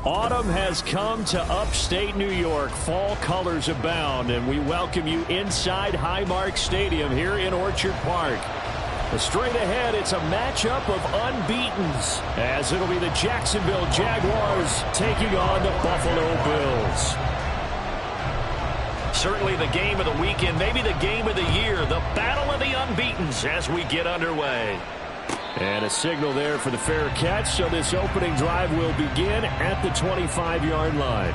Autumn has come to upstate New York. Fall colors abound, and we welcome you inside Highmark Stadium here in Orchard Park. Straight ahead, it's a matchup of unbeatens, as it'll be the Jacksonville Jaguars taking on the Buffalo Bills. Certainly the game of the weekend, maybe the game of the year, the battle of the unbeatens as we get underway. And a signal there for the fair catch, so this opening drive will begin at the 25-yard line.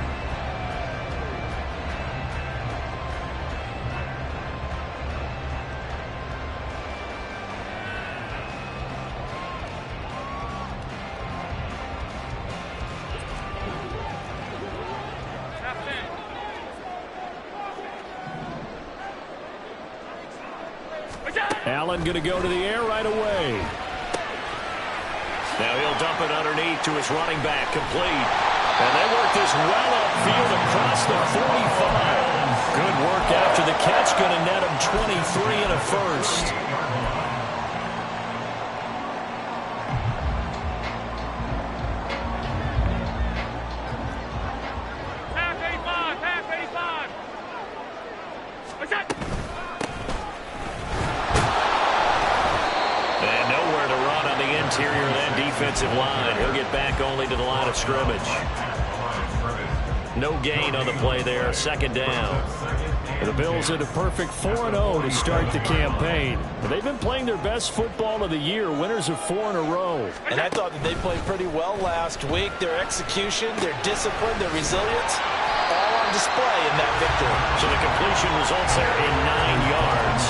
Allen going to go to the air right away. Now he'll dump it underneath to his running back, complete. And they work this well upfield across the 45. Good work after the catch, going to net him 23 and a first. Interior of that defensive line. He'll get back only to the line of scrimmage. No gain on the play there. Second down. The Bills at a perfect 4-0 to start the campaign. They've been playing their best football of the year. Winners of 4 in a row. And I thought that they played pretty well last week. Their execution, their discipline, their resilience, all on display in that victory. So the completion results there in 9 yards.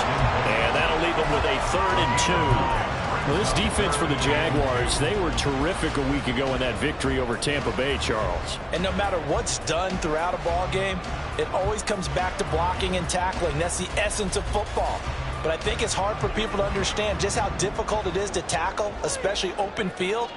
And that'll leave them with a 3rd and 2. Well, this defense for the Jaguars, they were terrific a week ago in that victory over Tampa Bay, Charles. And no matter what's done throughout a ball game, it always comes back to blocking and tackling. That's the essence of football. But I think it's hard for people to understand just how difficult it is to tackle, especially open field.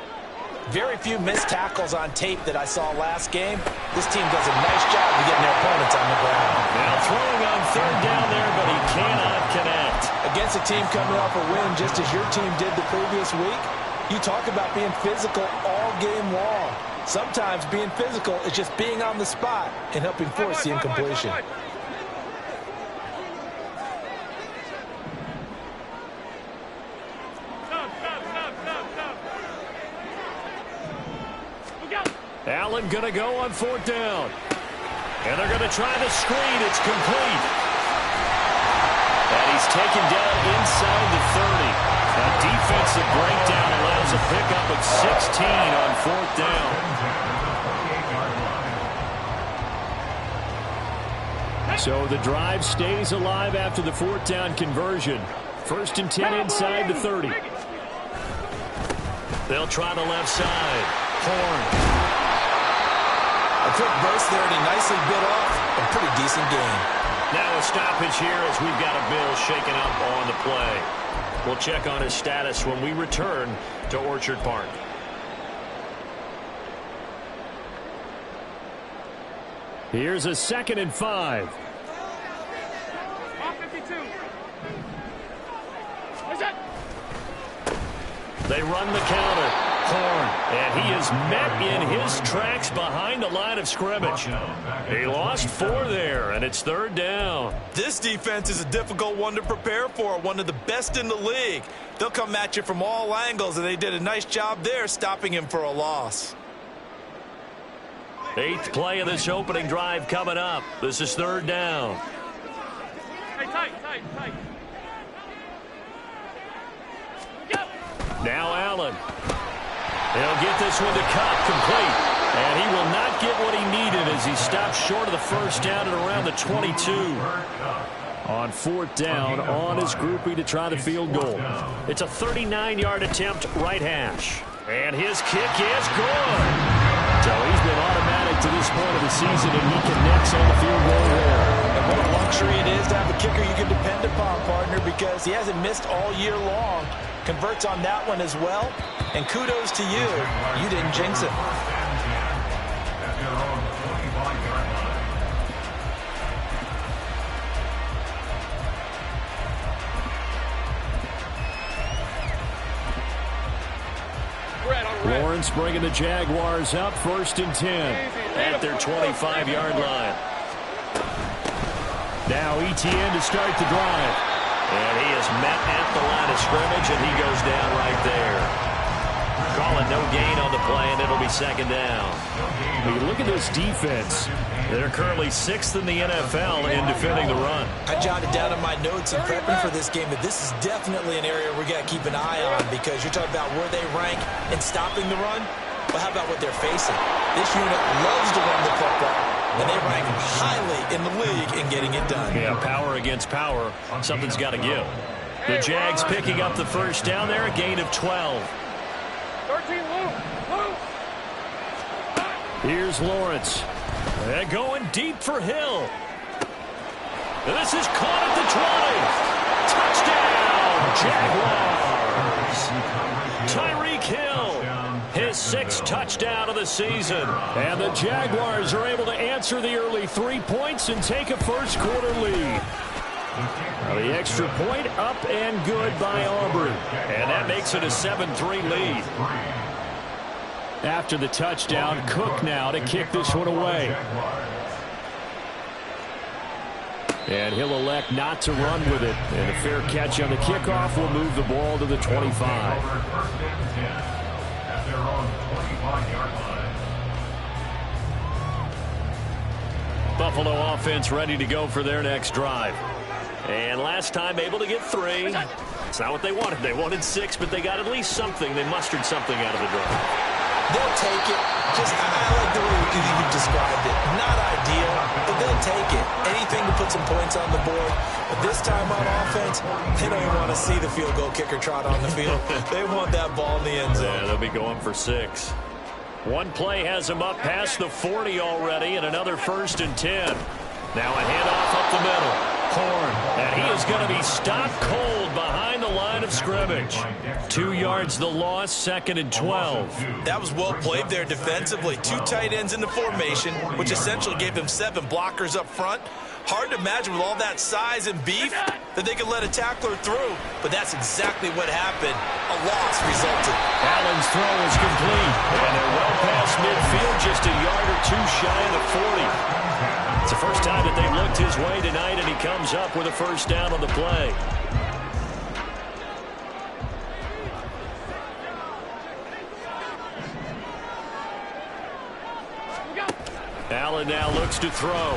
Very few missed tackles on tape that I saw last game. This team does a nice job of getting their opponents on the ground. Now throwing on 3rd down there, but he cannot connect. Against a team coming off a win just as your team did the previous week, you talk about being physical all game long. Sometimes being physical is just being on the spot and helping force the incompletion. Allen going to go on 4th down. And they're going to try the screen. It's complete. And he's taken down inside the 30. A defensive breakdown allows a pickup of 16 on 4th down. So the drive stays alive after the 4th down conversion. 1st and 10 inside the 30. They'll try the left side. Horn. A quick burst there, and he nicely bit off a pretty decent game. Now a stoppage here as we've got a Bill shaken up on the play. We'll check on his status when we return to Orchard Park. Here's a 2nd and 5. They run the counter. Horn, and he is met in his tracks behind the line of scrimmage. He lost 4 there, and it's 3rd down. This defense is a difficult one to prepare for, one of the best in the league. They'll come at you from all angles, and they did a nice job there stopping him for a loss. 8th play of this opening drive coming up. This is 3rd down. Hey, tight. Now Allen. He'll get this one to Cup, complete. And he will not get what he needed as he stops short of the 1st down at around the 22. On 4th down, on his groupie to try the field goal. It's a 39-yard attempt, right hash. And his kick is good. So he's been automatic to this point of the season, and he connects on the field goal there. And what a luxury it is to have a kicker you can depend upon, partner, because he hasn't missed all year long. Converts on that one as well. And kudos to you. You didn't jinx it. Lawrence bringing the Jaguars up 1st and 10 at their 25-yard line. Now ETN to start the drive. And he is met at the line of scrimmage, and he goes down right there. Calling no gain on the play, and it'll be 2nd down. When you look at this defense, they're currently 6th in the NFL in defending the run. I jotted down in my notes in prepping for this game that this is definitely an area we got to keep an eye on, because you're talking about where they rank in stopping the run. But how about what they're facing? This unit loves to run the football, and they rank highly in the league in getting it done. Yeah, power against power. Something's got to give. The Jags picking up the 1st down there, a gain of 12. 13, Lou. Here's Lawrence. They're going deep for Hill. This is caught at the 20. Touchdown, Jaguars. Tyreek Hill, his 6th touchdown of the season. And the Jaguars are able to answer the early 3 points and take a first-quarter lead. Now the extra point up and good by Aubrey. And that makes it a 7-3 lead. After the touchdown, Cook now to kick this one away. And he'll elect not to run with it. And a fair catch on the kickoff will move the ball to the 25. Buffalo offense ready to go for their next drive. And last time able to get 3. It's not what they wanted. They wanted 6, but they got at least something. They mustered something out of the drive. They'll take it. Just, I like the way you described it. Not ideal, but they'll take it. Anything to put some points on the board. But this time on offense, they don't even want to see the field goal kicker trot on the field. They want that ball in the end zone. Yeah, they'll be going for 6. One play has them up past the 40 already, and another 1st and 10. Now a handoff up the middle. Horn, and he is going to be stopped cold behind the line of scrimmage. 2 yards the loss, 2nd and 12. That was well played there defensively. 2 tight ends in the formation, which essentially gave them 7 blockers up front. Hard to imagine with all that size and beef that they could let a tackler through, but that's exactly what happened. A loss resulted. Allen's throw is complete, and they're well past midfield, just a yard or 2 shy of the 40. It's the first time that they've looked his way tonight, and he comes up with a 1st down on the play. Allen now looks to throw.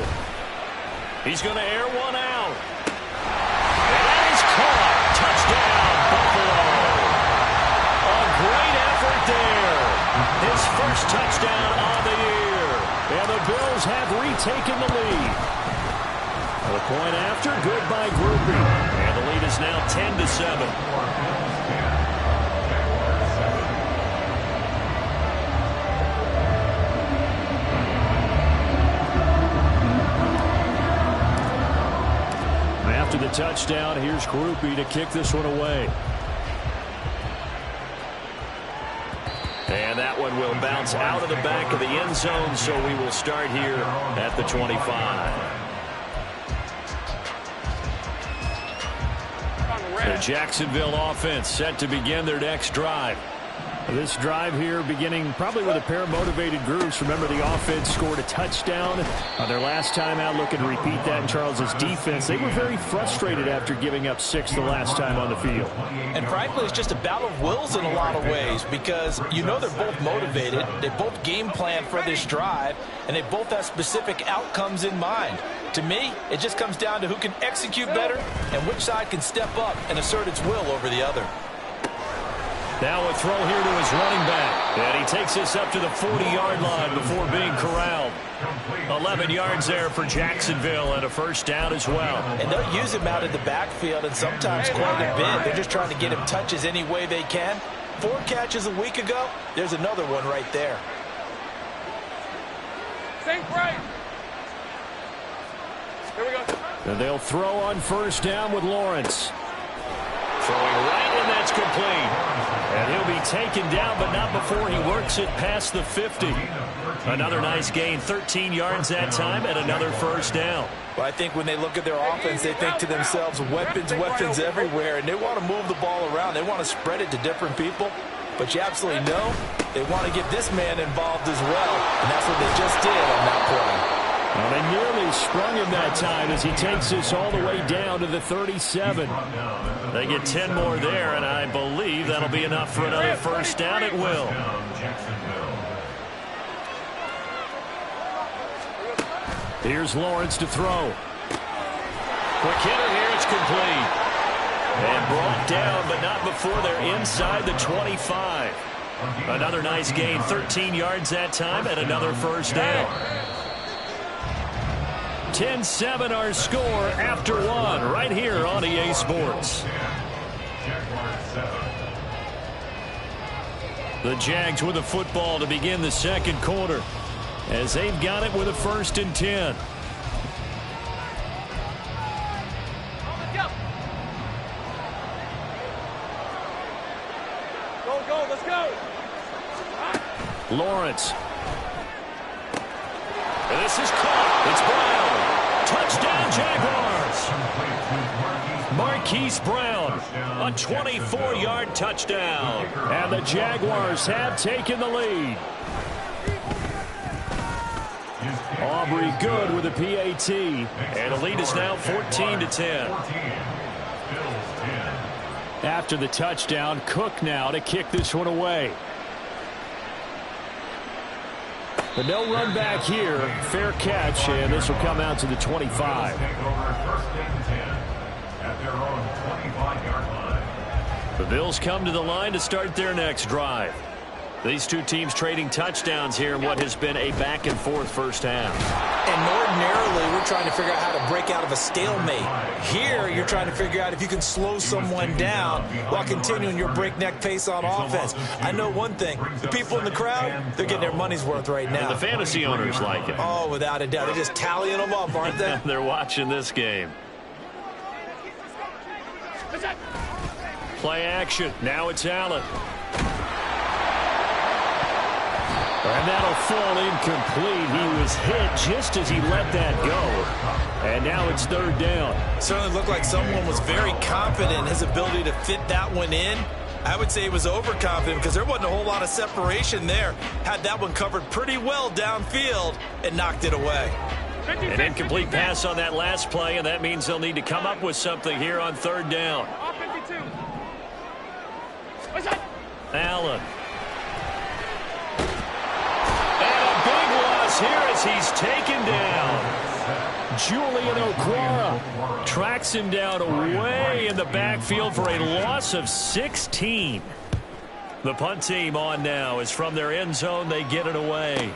He's going to air one out. And that is caught. Touchdown, Buffalo. A great effort there. His first touchdown on the year. And the Bills have retaken the lead. The point after, good by Groupie. And the lead is now 10-7. After the touchdown, here's Groupie to kick this one away. And that one will bounce out of the back of the end zone, so we will start here at the 25. The Jacksonville offense set to begin their next drive. This drive here beginning probably with a pair of motivated groups. Remember, the offense scored a touchdown on their last time out. Looking to repeat that in Charles's defense. They were very frustrated after giving up 6 the last time on the field. And frankly, it's just a battle of wills in a lot of ways, because you know they're both motivated. They both game plan for this drive, and they both have specific outcomes in mind. To me, it just comes down to who can execute better and which side can step up and assert its will over the other. Now a throw here to his running back. And he takes this up to the 40-yard line before being corralled. 11 yards there for Jacksonville, and a 1st down as well. And they'll use him out in the backfield, and sometimes quite a bit. They're just trying to get him touches any way they can. 4 catches a week ago. There's another one right there. Think right. Here we go. And they'll throw on 1st down with Lawrence. Throwing right, and that's complete. And he'll be taken down, but not before he works it past the 50. Another nice gain, 13 yards that time, and another 1st down. Well, I think when they look at their offense, they think to themselves, weapons everywhere, and they want to move the ball around. They want to spread it to different people. but you absolutely know they want to get this man involved as well, and that's what they just did on that play. Well, they nearly sprung him that time as he takes this all the way down to the 37. They get 10 more there, and I believe that'll be enough for another first down. It will. Here's Lawrence to throw. Quick hitter here. It's complete. And brought down, but not before they're inside the 25. Another nice gain, 13 yards that time, and another first down. 10-7 our score after one right here on EA Sports. The Jags with the football to begin the second quarter as they've got it with a 1st and 10. Go, let's go. Lawrence. And this is caught. It's Brown. Touchdown, Jaguars. Marquise Brown, a 24-yard touchdown. And the Jaguars have taken the lead. Aubrey good with a PAT. And the lead is now 14-10. After the touchdown, Cook now to kick this one away. But no run back here. Fair catch, and this will come out to the 25. The Bills come to the line to start their next drive. These two teams trading touchdowns here in what has been a back-and-forth first half. And ordinarily, we're trying to figure out how to break out of a stalemate. Here, you're trying to figure out if you can slow someone down while continuing your breakneck pace on offense. I know one thing. The people in the crowd, they're getting their money's worth right now. And the fantasy owners like it. Oh, without a doubt. They're just tallying them up, aren't they? They're watching this game. Play action. Now it's Allen. And that'll fall incomplete. He was hit just as he let that go. And now it's 3rd down. Certainly looked like someone was very confident in his ability to fit that one in. I would say he was overconfident because there wasn't a whole lot of separation there. Had that one covered pretty well downfield and knocked it away. An incomplete pass on that last play, and that means they'll need to come up with something here on 3rd down. Allen. Here as he's taken down. Julian Okwara tracks him down away in the backfield for a loss of 16. The punt team on now is from their end zone. They get it away.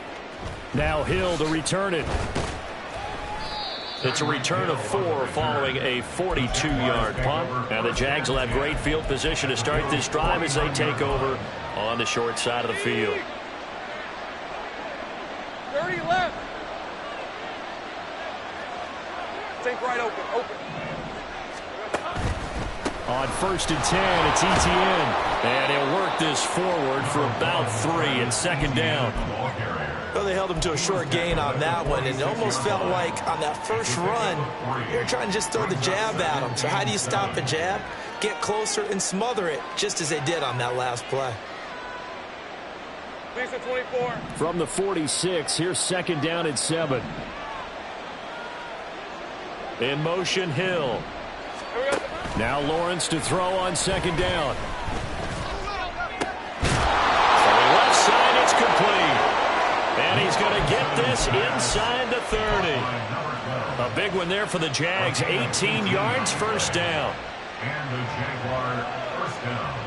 Now Hill to return it. It's a return of 4 following a 42-yard punt. And the Jags will have great field position to start this drive as they take over on the short side of the field. 30 left. Think right open. On 1st and 10, it's ETN. And he'll work this forward for about 3 and 2nd down. Well, they held him to a short gain on that one, and it almost felt like on that first run, they were trying to just throw the jab at him. So how do you stop a jab? Get closer and smother it, just as they did on that last play. From the 46, here's 2nd down and 7. In motion, Hill. Now Lawrence to throw on 2nd down. From the left side, it's complete. And he's going to get this inside the 30. A big one there for the Jags. 18 yards, 1st down. And the Jaguar 1st down.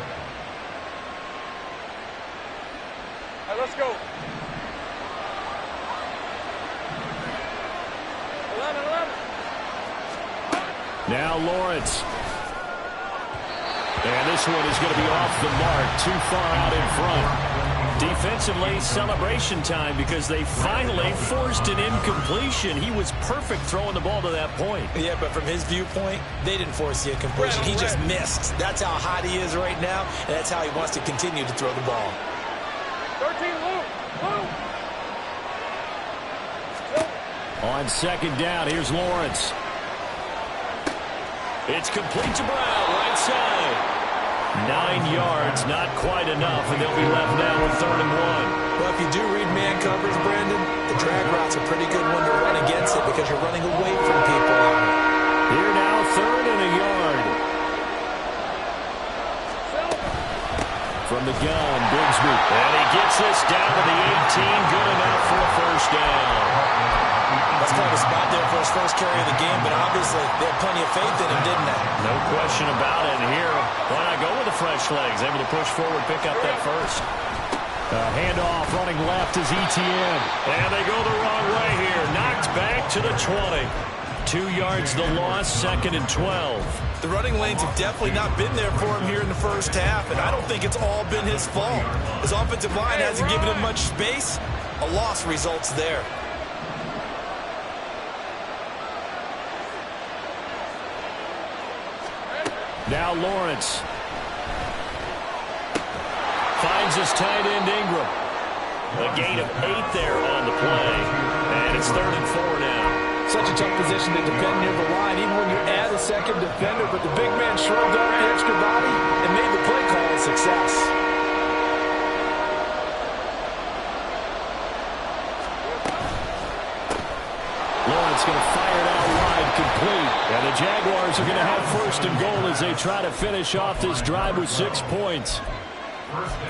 Let's go. 11. Now Lawrence. And this one is going to be off the mark, too far out in front. Defensively, celebration time because they finally forced an incompletion. He was perfect throwing the ball to that point. Yeah, but from his viewpoint, they didn't force the incompletion. He just missed. That's how hot he is right now, and that's how he wants to continue to throw the ball. 13, Luke. On 2nd down, here's Lawrence. It's complete to Brown, right side. 9 yards, not quite enough, and they'll be left now with 3rd and 1. Well, if you do read man coverage, Brandon, the drag route's a pretty good one to run against it because you're running away from people on it. Here now, 3rd and a yard. From the gun, Bigsby. And he gets this down to the 18. Good enough for a 1st down. That's quite a spot there for his first carry of the game, but obviously they had plenty of faith in him, didn't they? No question about it. And here, why not go with the fresh legs? Able to push forward, pick up that first. Handoff running left is ETN. And they go the wrong way here. Knocked back to the 20. 2 yards the loss, 2nd and 12. The running lanes have definitely not been there for him here in the first half, and I don't think it's all been his fault. His offensive line hasn't given him much space. A loss results there. Now Lawrence. Finds his tight end Ingram. A gain of 8 there on the play. And it's 3rd and 4 now. Such a tough position to defend near the line, even when you add a second defender. But the big man shrugged off the extra body and made the play call a success. Lawrence going to fire it out wide, complete. And the Jaguars are going to have 1st and goal as they try to finish off this drive with 6 points.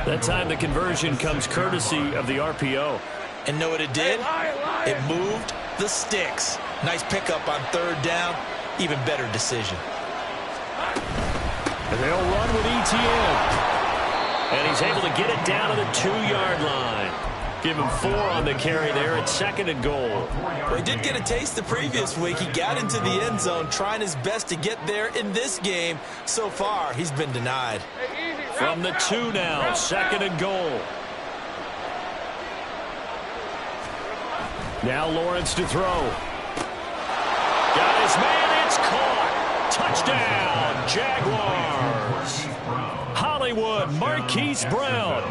That time the conversion comes courtesy of the RPO. And know what it did? It moved the sticks. Nice pickup on 3rd down. Even better decision. And they'll run with ETN. And he's able to get it down to the 2-yard line. Give him 4 on the carry there at 2nd and goal. Well, he did get a taste the previous week. He got into the end zone trying his best to get there in this game. So far, he's been denied. From the 2 now, 2nd and goal. Now Lawrence to throw. Got his man, it's caught. Touchdown, Jaguars. Hollywood, Marquise Brown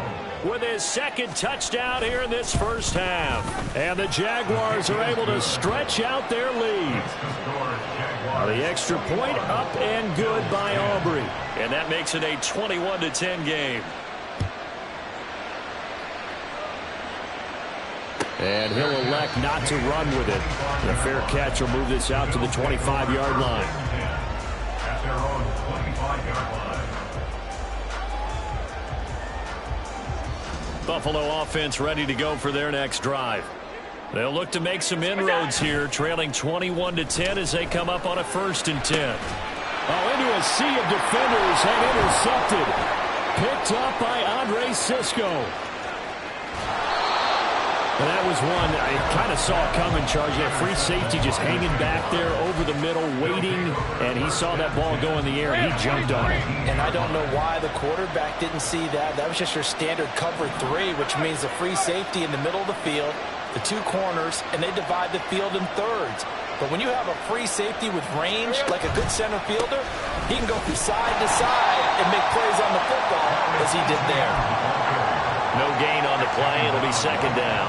with his 2nd touchdown here in this first half. And the Jaguars are able to stretch out their lead. The extra point up and good by Aubrey. And that makes it a 21-10 game. And he'll elect not to run with it. The fair catch will move this out to the 25-yard line. At their own 25-yard line. Buffalo offense ready to go for their next drive. They'll look to make some inroads here, trailing 21-10 as they come up on a 1st and 10. Oh, into a sea of defenders and intercepted. Picked up by Andre Sisco. And that was one I kind of saw coming, Charge. That free safety just hanging back there over the middle, waiting, and he saw that ball go in the air, and he jumped on it. And I don't know why the quarterback didn't see that. That was just your standard cover 3, which means the free safety in the middle of the field, the 2 corners, and they divide the field in thirds. But when you have a free safety with range, like a good center fielder, he can go from side to side and make plays on the football as he did there. No gain on the play. It'll be 2nd down.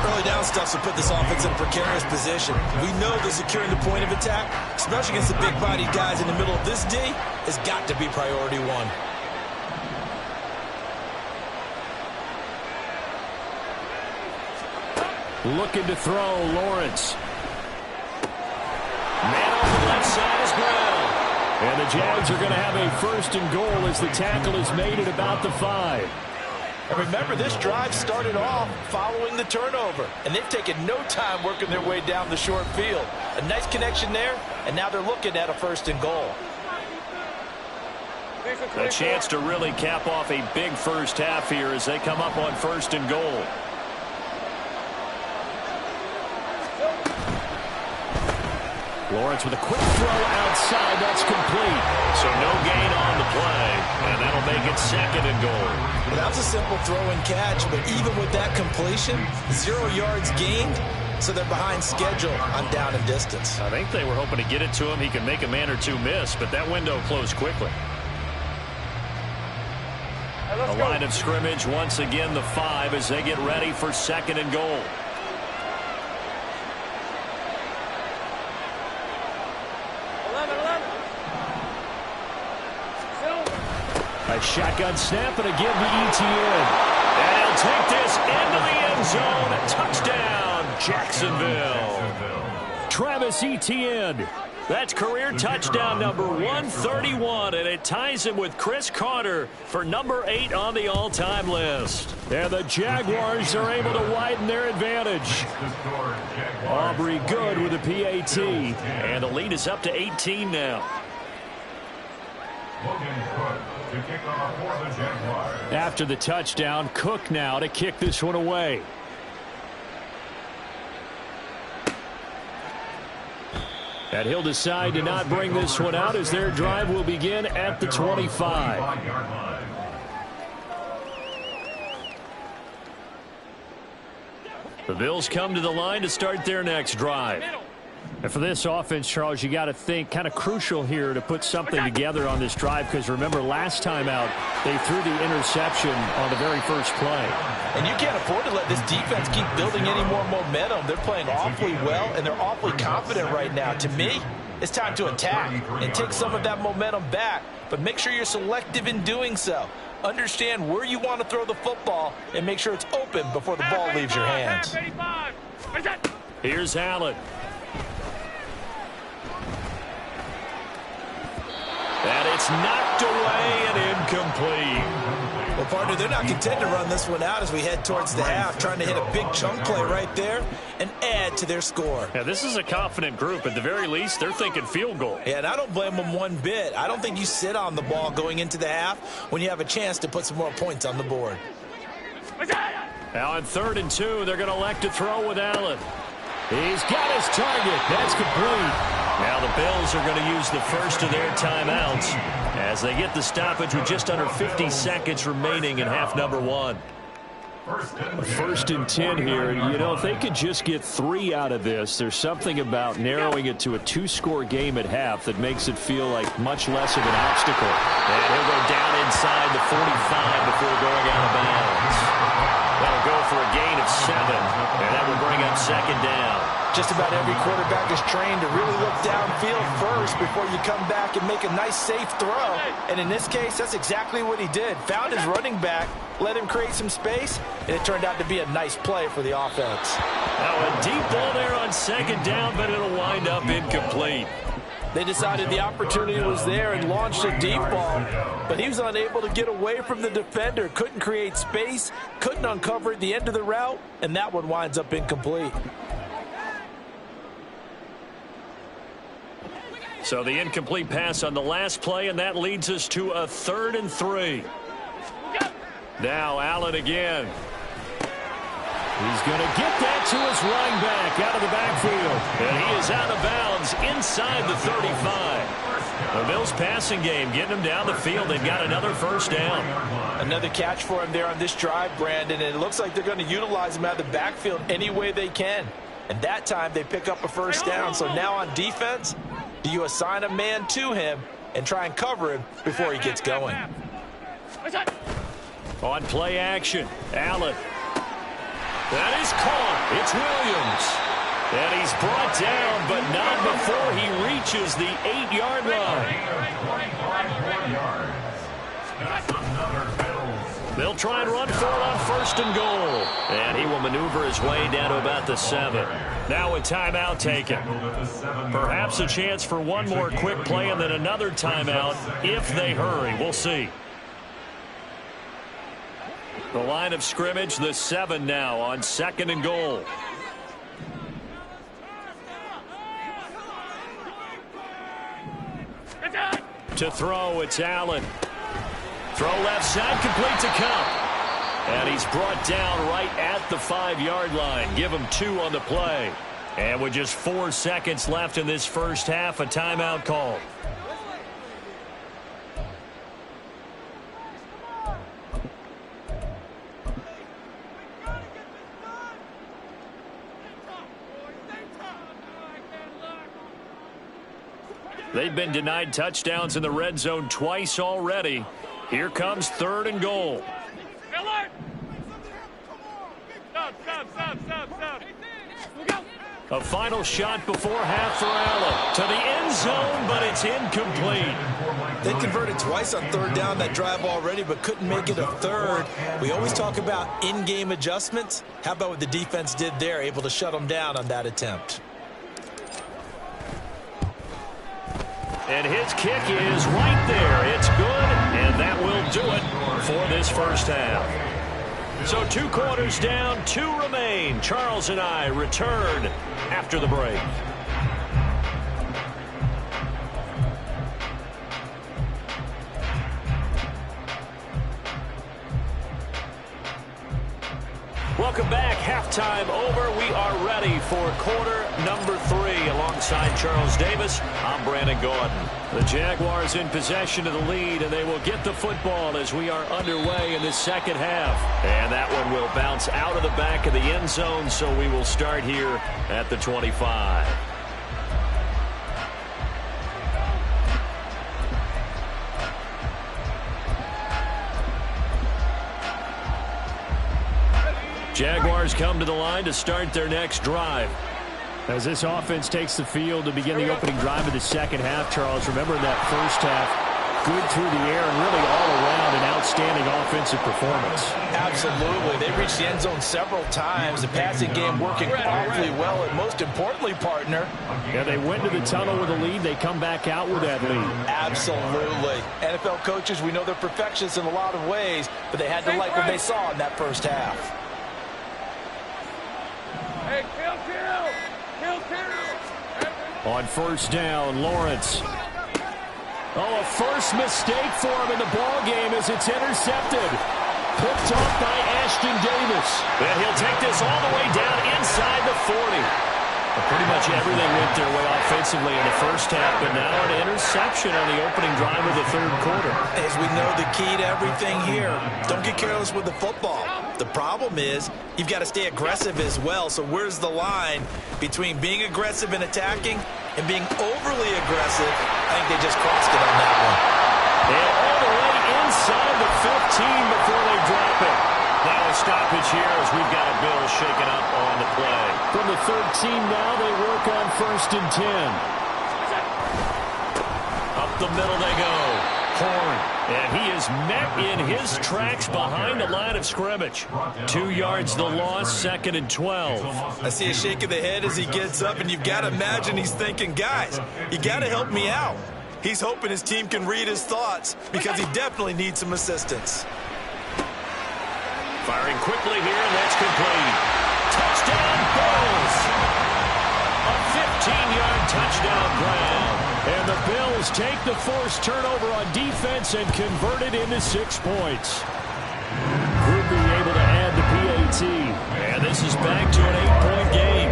Early down stuff will put this offense in a precarious position. We know that securing the point of attack, especially against the big-bodied guys in the middle of this D, has got to be priority 1. Looking to throw, Lawrence. Man on the left side is Brown. And the Jags are going to have a 1st and goal as the tackle is made at about the 5. And remember, this drive started off following the turnover, and they've taken no time working their way down the short field. A nice connection there, and now they're looking at a 1st and goal. A chance to really cap off a big first half here as they come up on 1st and goal. Lawrence with a quick throw outside. That's complete. So no gain on the play. And that'll make it 2nd and goal. Well, that was a simple throw and catch, but even with that completion, 0 yards gained, so they're behind schedule on down and distance. I think they were hoping to get it to him. He could make a man or 2 miss, but that window closed quickly. A line of scrimmage, once again the 5 as they get ready for 2nd and goal. A shotgun snap and a give to Etienne. And he'll take this into the end zone. Touchdown, Jacksonville. Travis Etienne. That's career touchdown number 131, and it ties him with Chris Carter for number 8 on the all-time list. And the Jaguars are able to widen their advantage. Aubrey Good with a PAT, and the lead is up to 18 now. After the touchdown, Cook now to kick this one away. And he'll decide to not bring this one out as their drive will begin at the 25. The Bills come to the line to start their next drive. And for this offense, Charles, you got to think kind of crucial here to put something together on this drive, because remember last time out they threw the interception on the very first play. And you can't afford to let this defense keep building any more momentum. They're playing awfully well, and they're awfully confident right now. To me, it's time to attack and take some of that momentum back, but make sure you're selective in doing so. Understand where you want to throw the football and make sure it's open before the ball leaves your hands. Here's Allen. And it's knocked away and incomplete. Well, partner, they're not content to run this one out as we head towards the half, trying to hit a big chunk play right there and add to their score. Yeah, this is a confident group. At the very least, they're thinking field goal. Yeah, and I don't blame them one bit. I don't think you sit on the ball going into the half when you have a chance to put some more points on the board. Now on 3rd and 2, they're going to elect to throw with Allen. He's got his target. That's complete. Now the Bills are going to use the first of their timeouts as they get the stoppage with just under 50 seconds remaining in half number 1. First and 10 here. You know, if they could just get 3 out of this, there's something about narrowing it to a 2-score game at half that makes it feel like much less of an obstacle. And he'll go down inside the 45 before going out of bounds. That'll go for a gain of 7, and that will bring up 2nd down. Just about every quarterback is trained to really look downfield first before you come back and make a nice, safe throw. And in this case, that's exactly what he did. Found his running back, let him create some space, and it turned out to be a nice play for the offense. Now a deep ball there on 2nd down, but it'll wind up incomplete. They decided the opportunity was there and launched a deep ball, but he was unable to get away from the defender, couldn't create space, couldn't uncover at the end of the route, and that one winds up incomplete. So the incomplete pass on the last play, and that leads us to a 3rd and 3. Now Allen again. He's going to get that to his running back out of the backfield. And he is out of bounds inside the 35. The Bills passing game getting him down the field. They've got another 1st down. Another catch for him there on this drive, Brandon, and it looks like they're going to utilize him out of the backfield any way they can. And that time they pick up a 1st down. So now on defense, do you assign a man to him and try and cover him before he gets going? On play action, Allen. That is caught. It's Williams. And he's brought down, but not before he reaches the 8-yard line. They'll try and run for it on 1st and goal. And he will maneuver his way down to about the 7. Now a timeout taken. Perhaps a chance for one more quick play and then another timeout if they hurry. We'll see. The line of scrimmage, the 7 now on 2nd and goal. To throw, it's Allen. Throw left side, complete to Cup. And he's brought down right at the 5-yard line. Give him 2 on the play. And with just 4 seconds left in this first half, a timeout call. They've been denied touchdowns in the red zone twice already. Here comes 3rd and goal. Stop. A final shot before half for Allen. To the end zone, but it's incomplete. They converted twice on third down that drive already, but couldn't make it a third. We always talk about in-game adjustments. How about what the defense did there, able to shut them down on that attempt? And his kick is right there. It's good, and that will do it for this first half. So 2 quarters down, 2 remain. Charles and I return after the break. Welcome back. Halftime over. We are ready for quarter number 3. Alongside Charles Davis, I'm Brandon Gordon. The Jaguars in possession of the lead, and they will get the football as we are underway in this second half. And that one will bounce out of the back of the end zone, so we will start here at the 25. Jaguars come to the line to start their next drive. As this offense takes the field to begin the opening drive of the second half, Charles, remember in that first half, good through the air and really all around an outstanding offensive performance. Absolutely. They reached the end zone several times. The passing game working awfully well, and most importantly, partner. Yeah, they went to the tunnel with a lead. They come back out with that lead. Absolutely. NFL coaches, we know they're perfectionists in a lot of ways, but they had to like what they saw in that first half. Hey, kill. On first down, Lawrence. Oh, a first mistake for him in the ball game as it's intercepted. Picked off by Ashton Davis. And he'll take this all the way down inside the 40. Well, pretty much everything went their way offensively in the first half, but now an interception on the opening drive of the third quarter. As we know, the key to everything here, don't get careless with the football. The problem is you've got to stay aggressive as well. So where's the line between being aggressive and attacking and being overly aggressive? I think they just crossed it on that one. And all the way inside the 15 before they drop it. Now a stoppage here as we've got a Bill shaken up on the play. From the 13 now, they work on first and 10. Up the middle they go. Horn. And he is met in his tracks behind the line of scrimmage. 2 yards the loss, second and 12. I see a shake of the head as he gets up, and you've got to imagine he's thinking, guys, you got to help me out. He's hoping his team can read his thoughts because he definitely needs some assistance. Firing quickly here, and that's complete. Touchdown, Bills! A 15-yard touchdown ground. And the Bills take the forced turnover on defense and convert it into 6 points. Groupie able to add the PAT. And this is back to an 8-point game.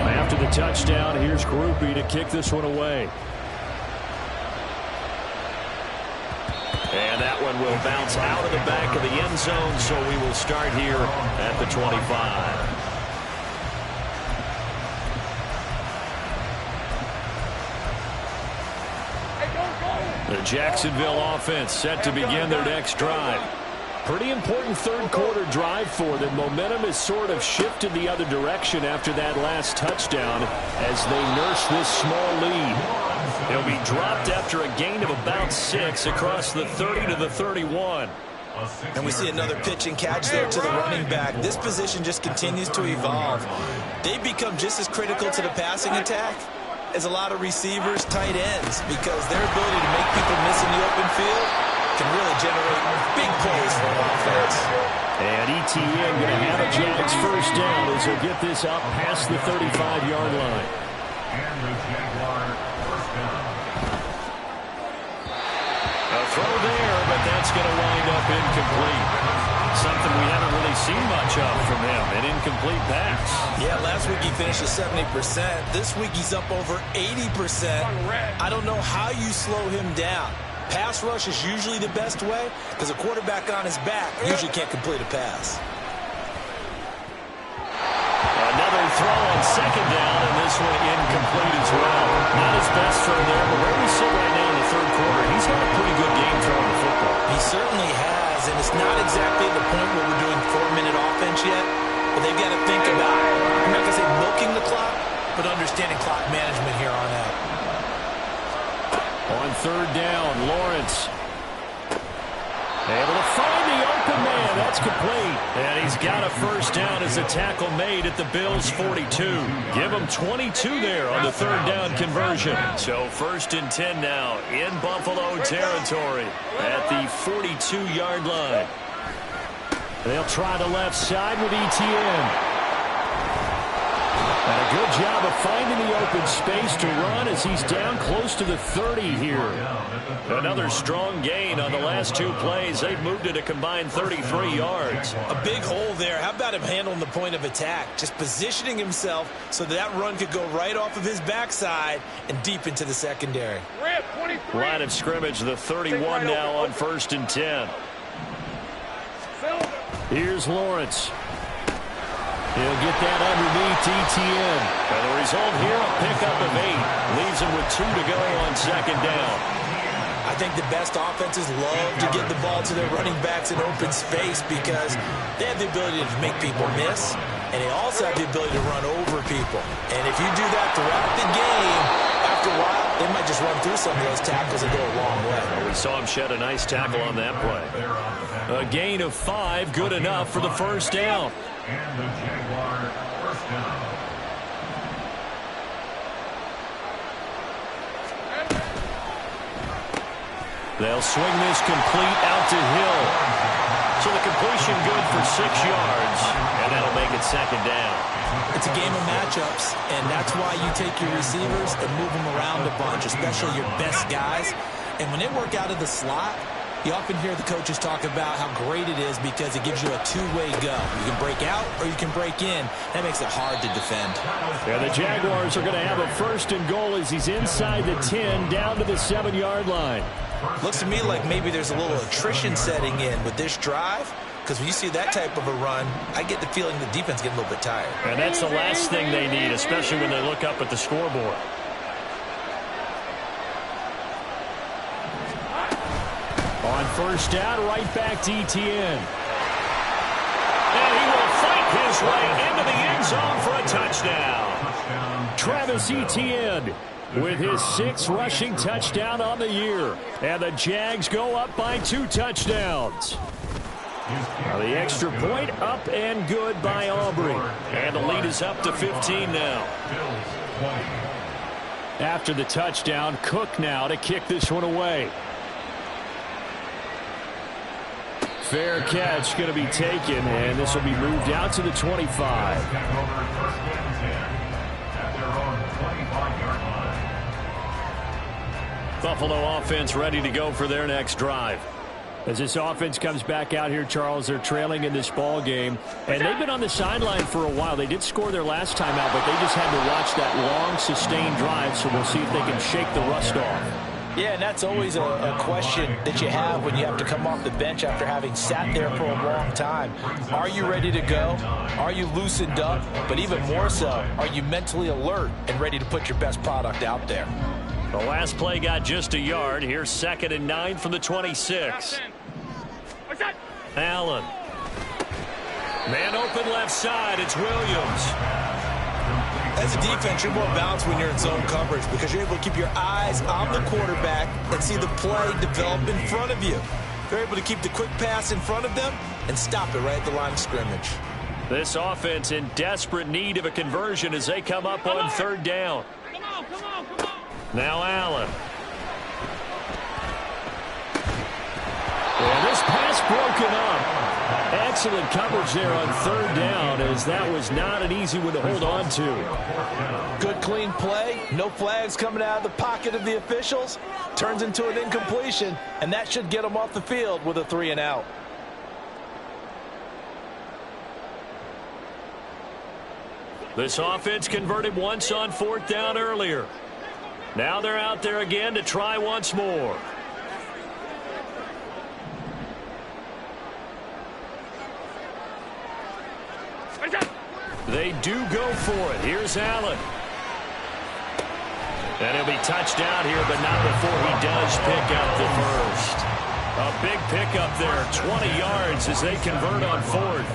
After the touchdown, here's Groupie to kick this one away. And that one will bounce out of the back of the end zone, so we will start here at the 25. The Jacksonville offense set to begin their next drive. Pretty important third quarter drive for them. Momentum has sort of shifted the other direction after that last touchdown as they nurse this small lead. They'll be dropped after a gain of about 6 across the 30 to the 31. And we see another pitch and catch there to the running back. This position just continues to evolve. They've become just as critical to the passing attack as a lot of receivers, tight ends, because their ability to make people miss in the open field can really generate big plays for an offense. And ETN going to have a Jags first down as he'll get this up past the 35-yard line. And the Jaguar first down. A throw there, but that's going to wind up incomplete. Something we haven't really seen much of from him, an incomplete pass. Yeah, last week he finished at 70%. This week he's up over 80%. I don't know how you slow him down. Pass rush is usually the best way because a quarterback on his back usually can't complete a pass. Another throw on second down, and this one incomplete as well. Not his best throw there, but where we sit right now in the third quarter, he's got a pretty good game throwing the football. He certainly has, and it's not exactly the point where we're doing 4-minute offense yet, but they've got to think about, I'm not going to say outstanding clock management here on out. On third down, Lawrence. Able to find the open man. That's complete. And he's got a first down as the tackle made at the Bills' 42. Give him 22 there on the third down conversion. So 1st and 10 now in Buffalo territory at the 42-yard line. They'll try the left side with ETN. And a good job of finding the open space to run as he's down close to the 30 here. Another strong gain on the last 2 plays. They've moved it a combined 33 yards. A big hole there. How about him handling the point of attack? Just positioning himself so that run could go right off of his backside and deep into the secondary. Line of scrimmage, the 31 now on 1st and 10. Here's Lawrence. He'll get that underneath ETN. And the result here, a pickup of 8. Leaves him with 2 to go on 2nd down. I think the best offenses love to get the ball to their running backs in open space because they have the ability to make people miss, and they also have the ability to run over people. And if you do that throughout the game, after a while, they might just run through some of those tackles and go a long way. We saw him shed a nice tackle on that play. A gain of 5, good enough for the first down. And the Jaguar first down. They'll swing this complete out to Hill. So the completion good for 6 yards, and that'll make it 2nd down. It's a game of matchups, and that's why you take your receivers and move them around a bunch, especially your best guys. And when they work out of the slot, you often hear the coaches talk about how great it is because it gives you a two-way go. You can break out or you can break in. That makes it hard to defend. Yeah, the Jaguars are going to have a 1st and goal as he's inside the 10 down to the 7-yard line. Looks to me like maybe there's a little attrition setting in with this drive because when you see that type of a run, I get the feeling the defense getting a little bit tired. And that's the last thing they need, especially when they look up at the scoreboard. On 1st down, right back to ETN. And he will fight his way into the end zone for a touchdown. Travis Etienne with his 6th rushing touchdown on the year. And the Jags go up by 2 touchdowns. Now the extra point up and good by Aubrey. And the lead is up to 15 now. After the touchdown, Cook now to kick this one away. Fair catch going to be taken, and this will be moved out to the 25. Buffalo offense ready to go for their next drive. As this offense comes back out here, Charles, they're trailing in this ball game, and they've been on the sideline for a while. They did score their last time out, but they just had to watch that long, sustained drive, so we'll see if they can shake the rust off. Yeah, and that's always a question that you have when you have to come off the bench after having sat there for a long time. Are you ready to go? Are you loosened up? But even more so, are you mentally alert and ready to put your best product out there? The last play got just a yard. Here's 2nd and 9 from the 26. Allen. Man open left side. It's Williams. As a defense, you're more balanced when you're in zone coverage because you're able to keep your eyes on the quarterback and see the play develop in front of you. You're able to keep the quick pass in front of them and stop it right at the line of scrimmage. This offense in desperate need of a conversion as they come up on 3rd down. Now Allen. And this pass broken up. Excellent coverage there on 3rd down as that was not an easy one to hold on to. Good clean play. No flags coming out of the pocket of the officials. Turns into an incompletion, and that should get them off the field with a 3 and out. This offense converted once on 4th down earlier. Now they're out there again to try once more. They do go for it. Here's Allen. And he'll be touched out here, but not before he does pick up the first. A big pickup there, 20 yards as they convert on 4th.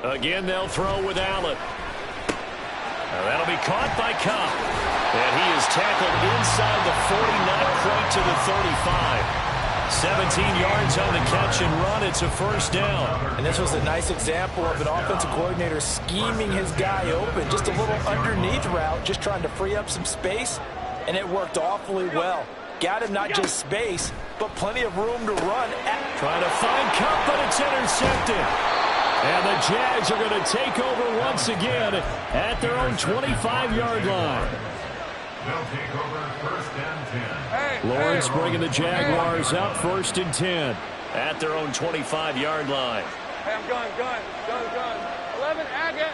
Again, they'll throw with Allen. Now that'll be caught by Cup. And he is tackled inside the 40, not quite to the 35. 17 yards on the catch and run. It's a first down. And this was a nice example of an offensive coordinator scheming his guy open. Just a little underneath route, just trying to free up some space, and it worked awfully well. Got him not just space, but plenty of room to run. Trying to find Cup, but it's intercepted. And the Jags are going to take over once again at their own 25-yard line. They'll take over first and 10. Lawrence bringing the Jaguars up first and 10 at their own 25-yard line. Hey, I'm gun. 11, Agate.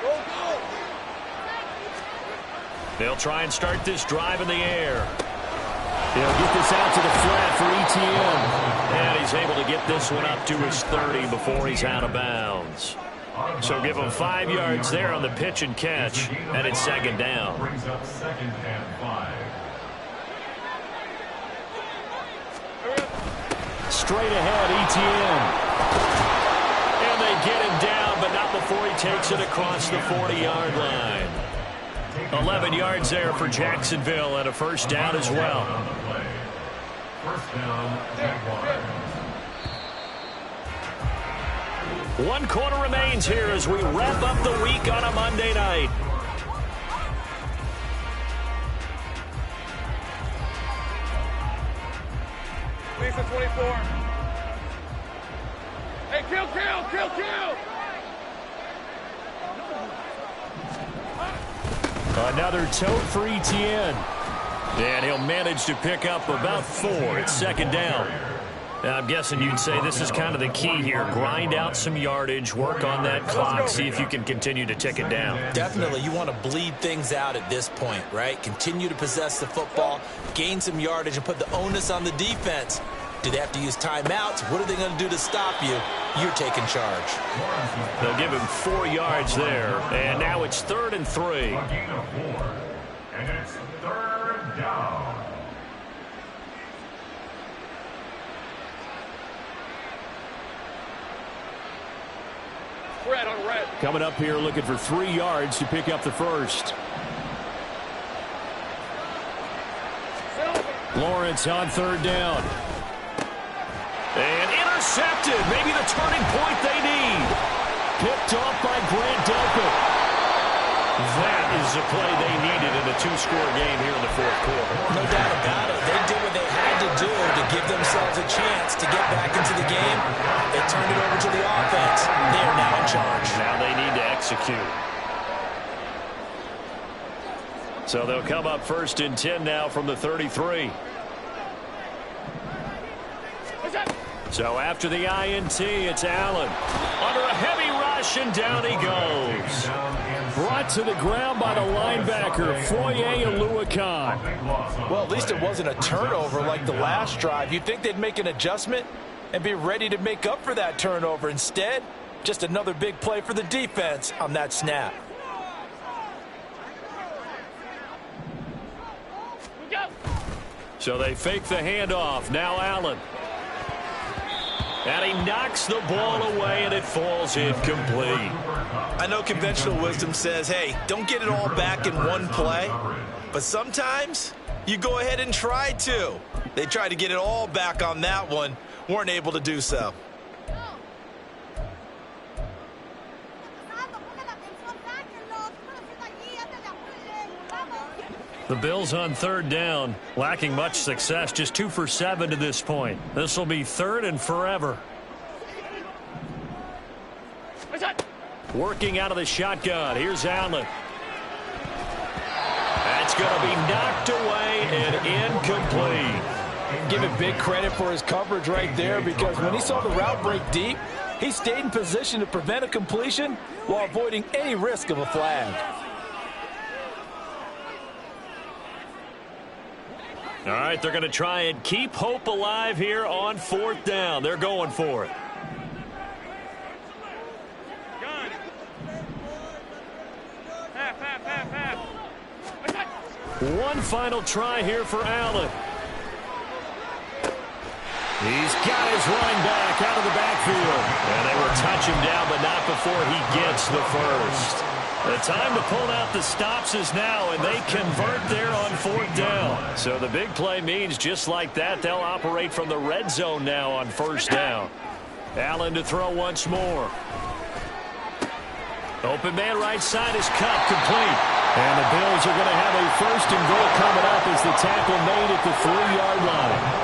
Go. They'll try and start this drive in the air. They'll get this out to the flat for ETN. And he's able to get this one up to his 30 before he's out of bounds. So give him 5 yards there on the pitch and catch, and it's second down. Brings up second and 5. Straight ahead, ETN. And they get him down, but not before he takes it across the 40-yard line. 11 yards there for Jacksonville, and a first down as well. First down, Jaguars. 1 quarter remains here as we wrap up the week on a Monday night. Lisa 24. Hey, kill. Another tote for ETN. And he'll manage to pick up about 4. It's second down. Now, I'm guessing you'd say this is kind of the key here. Grind out some yardage, work on that clock, see if you can continue to tick it down. Definitely, you want to bleed things out at this point, right? Continue to possess the football, gain some yardage, and put the onus on the defense. Do they have to use timeouts? What are they going to do to stop you? You're taking charge. They'll give him 4 yards there, and now it's 3rd and 3. A gain of 4, and it's third down. Red on red. Coming up here looking for 3 yards to pick up the first. Lawrence on 3rd down. And intercepted. Maybe the turning point they need. Picked off by Grant Delpit. That is the play they needed in a 2-score game here in the 4th quarter. No doubt about it. They did what they had to do to give themselves a chance to get back into the game. They turned it over to the offense. They are now in charge. Now they need to execute. So they'll come up first and 10 now from the 33. So after the INT, it's Allen. Under a heavy rush, and down he goes. Brought to the ground by the linebacker, Foye Oluwakan. Well, at least it wasn't a turnover like the last drive. You'd think they'd make an adjustment and be ready to make up for that turnover. Instead, just another big play for the defense on that snap. So they fake the handoff. Now Allen. And he knocks the ball away, and it falls incomplete. I know conventional wisdom says, hey, don't get it all back in one play. But sometimes you go ahead and try to. They tried to get it all back on that one. Weren't able to do so. The Bills on 3rd down, lacking much success, just 2 for 7 to this point. This will be 3rd and forever. Working out of the shotgun. Here's Allen. That's going to be knocked away and incomplete. Give it big credit for his coverage right there, because when he saw the route break deep, he stayed in position to prevent a completion while avoiding any risk of a flag. All right, they're going to try and keep hope alive here on 4th down. They're going for it. One final try here for Allen. He's got his running back out of the backfield. And they will touch him down, but not before he gets the first. The time to pull out the stops is now, and they convert there on 4th down. So the big play means just like that, they'll operate from the red zone now on 1st down. Allen to throw once more. Open man right side is Cup, complete. And the Bills are going to have a 1st and goal coming up as the tackle made at the 3-yard line.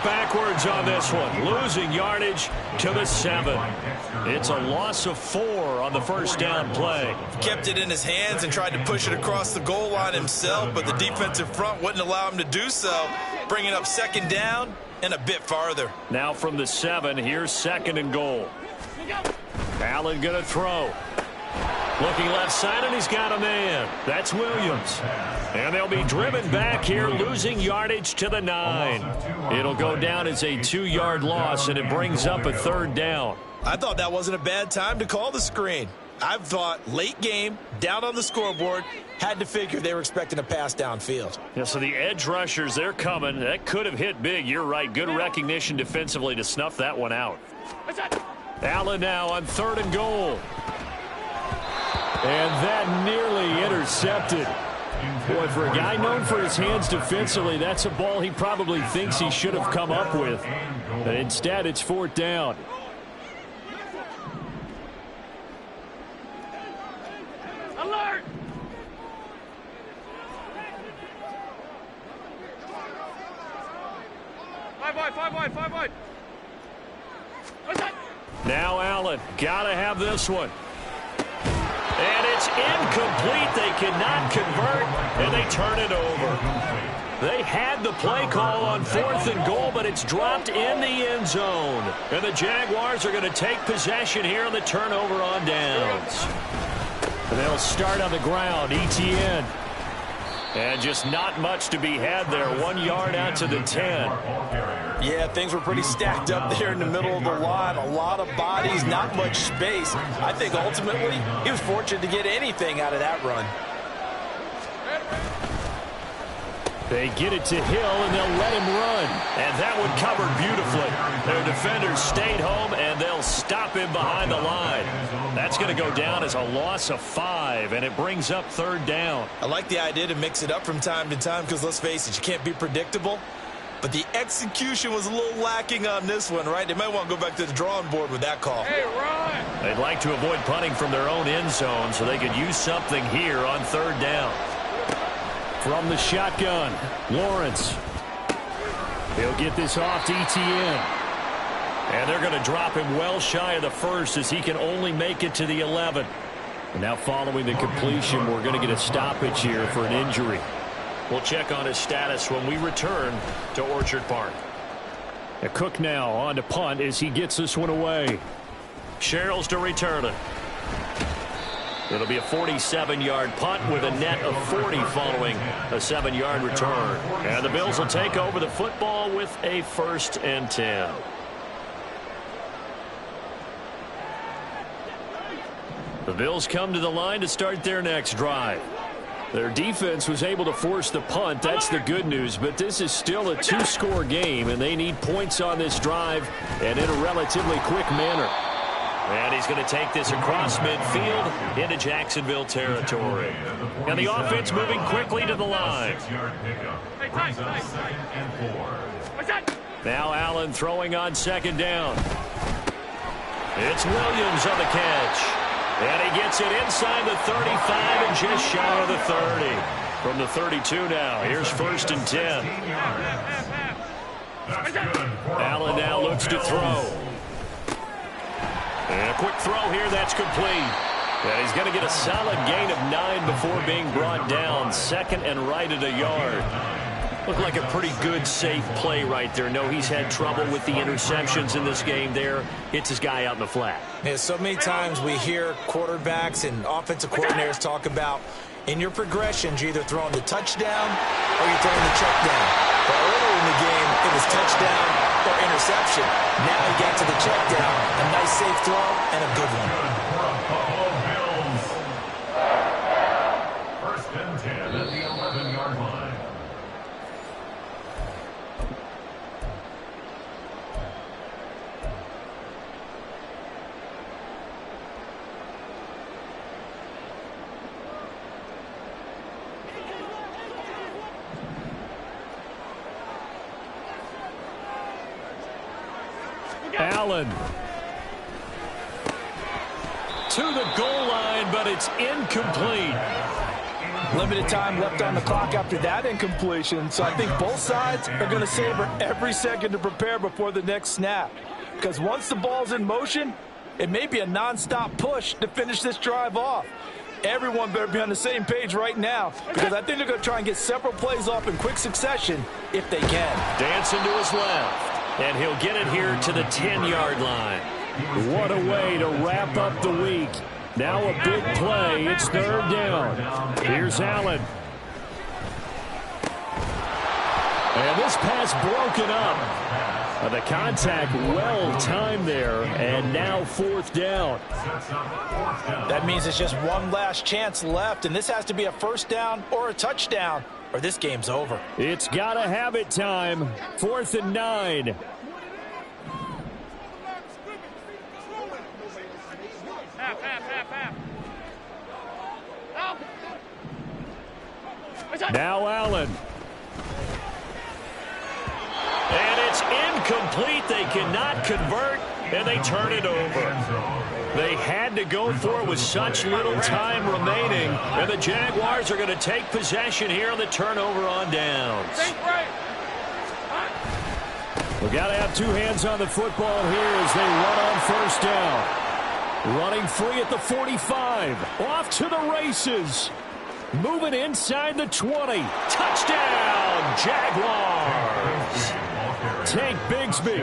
Backwards on this one, losing yardage to the 7. It's a loss of 4 on the 1st down play. Kept it in his hands and tried to push it across the goal line himself, but the defensive front wouldn't allow him to do so, bringing up 2nd down and a bit farther. Now from the 7, here's 2nd and goal. Allen going to throw. Looking left side, and he's got a man. That's Williams. And they'll be driven back here, losing yardage to the 9. It'll go down as a 2-yard loss, and it brings up a 3rd down. I thought that wasn't a bad time to call the screen. I thought late game, down on the scoreboard, had to figure they were expecting a pass downfield. Yeah, so the edge rushers, they're coming. That could have hit big. You're right. Good recognition defensively to snuff that one out. Allen now on 3rd and goal. And that nearly intercepted. Boy, for a guy known for his hands defensively, that's a ball he probably thinks he should have come up with. But instead, it's 4th down. Alert! Five wide. Now Allen, gotta have this one. And it's incomplete. They cannot convert, and they turn it over. They had the play call on 4th and goal, but it's dropped in the end zone. And the Jaguars are going to take possession here on the turnover on downs. They'll start on the ground, Etienne. And just not much to be had there. 1 yard out to the 10. Yeah, things were pretty stacked up there in the middle of the line. A lot of bodies, not much space. I think ultimately he was fortunate to get anything out of that run. They get it to Hill, and they'll let him run. And that one covered beautifully. Their defenders stayed home, and they'll stop him behind the line. That's going to go down as a loss of 5, and it brings up 3rd down. I like the idea to mix it up from time to time because, let's face it, you can't be predictable. But the execution was a little lacking on this one, right? They might want to go back to the drawing board with that call. Hey, Ron! They'd like to avoid punting from their own end zone so they could use something here on 3rd down. From the shotgun, Lawrence. He'll get this off to Etienne. And they're going to drop him well shy of the 1st as he can only make it to the 11. And now following the completion, we're going to get a stoppage here for an injury. We'll check on his status when we return to Orchard Park. A Cook now on to punt as he gets this one away. Sherrills to return it. It'll be a 47-yard punt with a net of 40 following a 7-yard return. And the Bills will take over the football with a 1st and 10. The Bills come to the line to start their next drive. Their defense was able to force the punt. That's the good news. But this is still a 2-score game, and they need points on this drive and in a relatively quick manner. And he's going to take this across midfield into Jacksonville territory. And the offense moving quickly to the line. Now Allen throwing on 2nd down. It's Williams on the catch. And he gets it inside the 35 and just shy of the 30. From the 32 now, here's 1st and 10. Allen now looks to throw. And a quick throw here, that's complete. And he's going to get a solid gain of 9 before being brought down. 2nd and right at a yard. Looked like a pretty good, safe play right there. No, he's had trouble with the interceptions in this game there. Hits his guy out in the flat. Yeah, so many times we hear quarterbacks and offensive coordinators talk about in your progressions, you're either throwing the touchdown or you're throwing the check down. But earlier in the game, it was touchdown or interception. Now he got to the check down. A nice safe throw and a good one. 1st and 10 at the Allen. To the goal line, but it's incomplete. Limited time left on the clock after that incompletion, so I think both sides are going to savor every second to prepare before the next snap. Because once the ball's in motion, it may be a nonstop push to finish this drive off. Everyone better be on the same page right now, because I think they're going to try and get several plays off in quick succession if they can. Dancing to his left, and he'll get it here to the 10-yard line. What a way to wrap up the week. Now a big play. It's third down. Here's Allen. And this pass broken up. The contact well-timed there, and now fourth down. That means it's just one last chance left, and this has to be a first down or a touchdown, or this game's over. It's got to have it time. 4th and 9. Now Allen. And it's incomplete. They cannot convert, and they turn it over. They had to go for it with such little time remaining, and the Jaguars are going to take possession here on the turnover on downs. We've got to have two hands on the football here as they run on first down. Running free at the 45. Off to the races. Moving inside the 20. Touchdown, Jaguars. Tank Bigsby,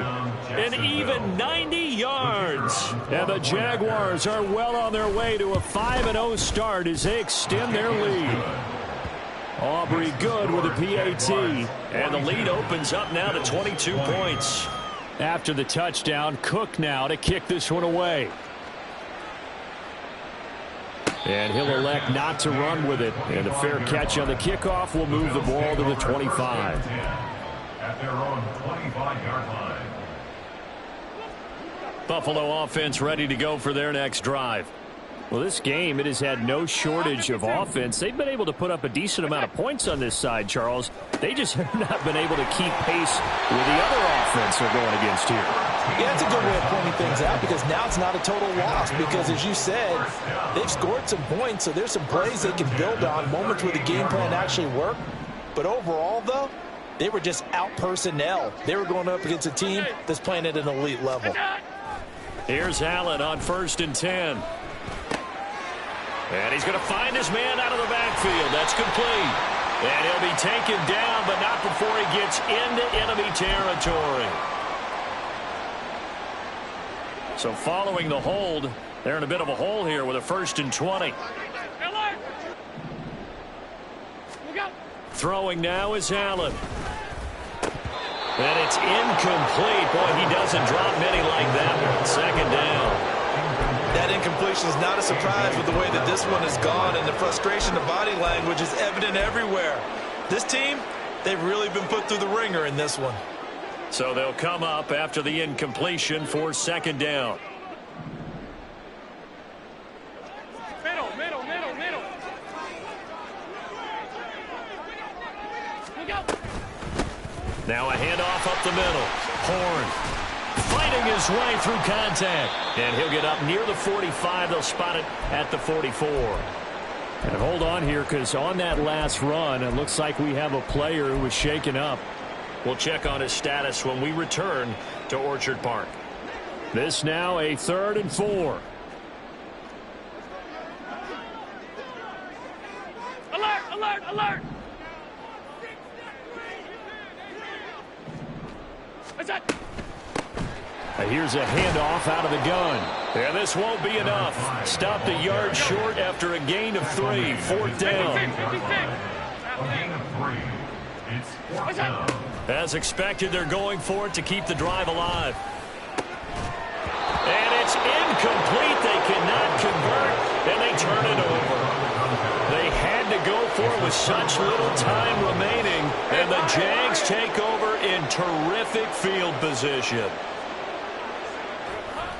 an even 90 yards. And the Jaguars are well on their way to a 5-0 start as they extend their lead. Aubrey good with a PAT. And the lead opens up now to 22 points. After the touchdown, Cook now to kick this one away. And he'll elect not to run with it. And a fair catch on the kickoff will move the ball to the 25. At their own 25-yard line. Buffalo offense ready to go for their next drive. Well, this game, it has had no shortage of offense. They've been able to put up a decent amount of points on this side, Charles. They just have not been able to keep pace with the other offense they're going against here. Yeah, that's a good way of pointing things out, because now it's not a total loss, because as you said, they've scored some points, so there's some plays they can build on, moments where the game plan actually worked. But overall, though, they were just out personnel. They were going up against a team that's playing at an elite level. Here's Allen on 1st and 10. And he's going to find his man out of the backfield. That's complete. And he'll be taken down, but not before he gets into enemy territory. So following the hold, they're in a bit of a hole here with a 1st and 20. Throwing now is Allen. And it's incomplete. Boy, he doesn't drop many like that one. 2nd down. That incompletion is not a surprise with the way that this one has gone, and the frustration, the body language is evident everywhere. This team, they've really been put through the ringer in this one. So they'll come up after the incompletion for 2nd down. Middle. Now a handoff up the middle. Horn fighting his way through contact. And he'll get up near the 45. They'll spot it at the 44. And hold on here, because on that last run, it looks like we have a player who was shaken up. We'll check on his status when we return to Orchard Park. This now a 3rd and 4. Alert! What's that? Here's a handoff out of the gun. And this won't be enough. Stopped a yard short after a gain of 3. 4th down. It's 4th down. As expected, they're going for it to keep the drive alive. And it's incomplete. They cannot convert, and they turn it over. They had to go for it with such little time remaining, and the Jags take over in terrific field position.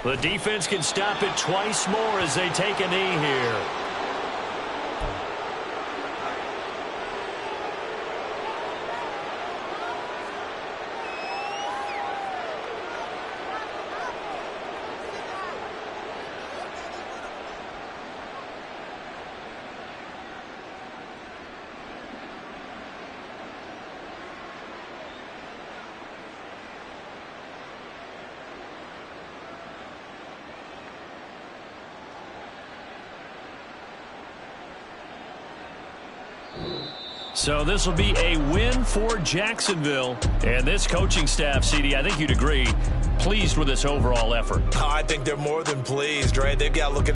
The defense can stop it twice more as they take a knee here. So this will be a win for Jacksonville. And this coaching staff, CD, I think you'd agree, pleased with this overall effort. I think they're more than pleased, right? They've got looking